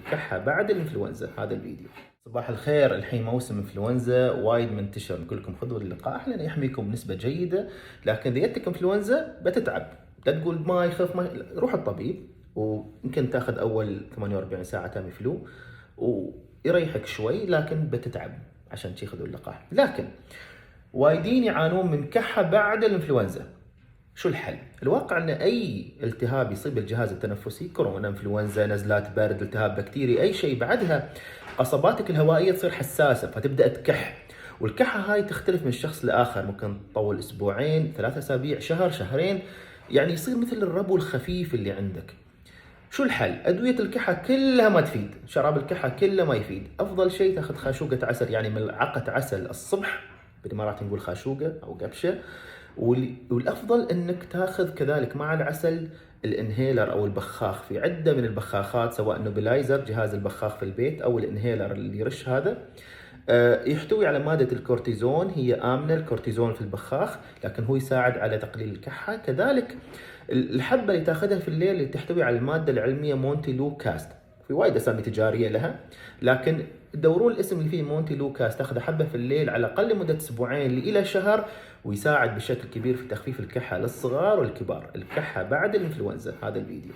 الكحة بعد الإنفلونزا. هذا الفيديو. صباح الخير. الحين موسم إنفلونزا وايد منتشر، نقول لكم خذوا اللقاح لأنه يحميكم بنسبة جيدة، لكن إذا جتك إنفلونزا بتتعب، لا تقول ما يخف روح الطبيب، ويمكن تاخذ أول 48 ساعة تامي فلو ويريحك شوي، لكن بتتعب عشان تاخذوا اللقاح. لكن وايدين يعانون من كحة بعد الإنفلونزا. شو الحل؟ الواقع ان اي التهاب يصيب الجهاز التنفسي، كورونا، انفلونزا، نزلات برد، التهاب بكتيري، اي شيء بعدها قصباتك الهوائيه تصير حساسه فتبدا تكح. والكحه هاي تختلف من شخص لاخر، ممكن تطول اسبوعين، 3 اسابيع، شهر، شهرين، يعني يصير مثل الربو الخفيف اللي عندك. شو الحل؟ ادويه الكحه كلها ما تفيد، شراب الكحه كله ما يفيد. افضل شيء تاخذ خاشوقه عسل، يعني ملعقه عسل الصبح، بالامارات نقول خاشوقه او قبشه. والافضل انك تاخذ كذلك مع العسل الانهيلر او البخاخ. في عده من البخاخات، سواء نوبلايزر جهاز البخاخ في البيت او الانهيلر اللي يرش هذا، يحتوي على ماده الكورتيزون. هي امنه الكورتيزون في البخاخ، لكن هو يساعد على تقليل الكحه. كذلك الحبه اللي تاخذها في الليل اللي تحتوي على الماده العلميه مونتي لوكاست، في وايد اسامي تجاريه لها، لكن دورون الاسم اللي فيه مونتي لوكاس. تاخذ حبه في الليل على الاقل لمده اسبوعين الى شهر، ويساعد بشكل كبير في تخفيف الكحه للصغار والكبار. الكحه بعد الانفلونزا. هذا الفيديو.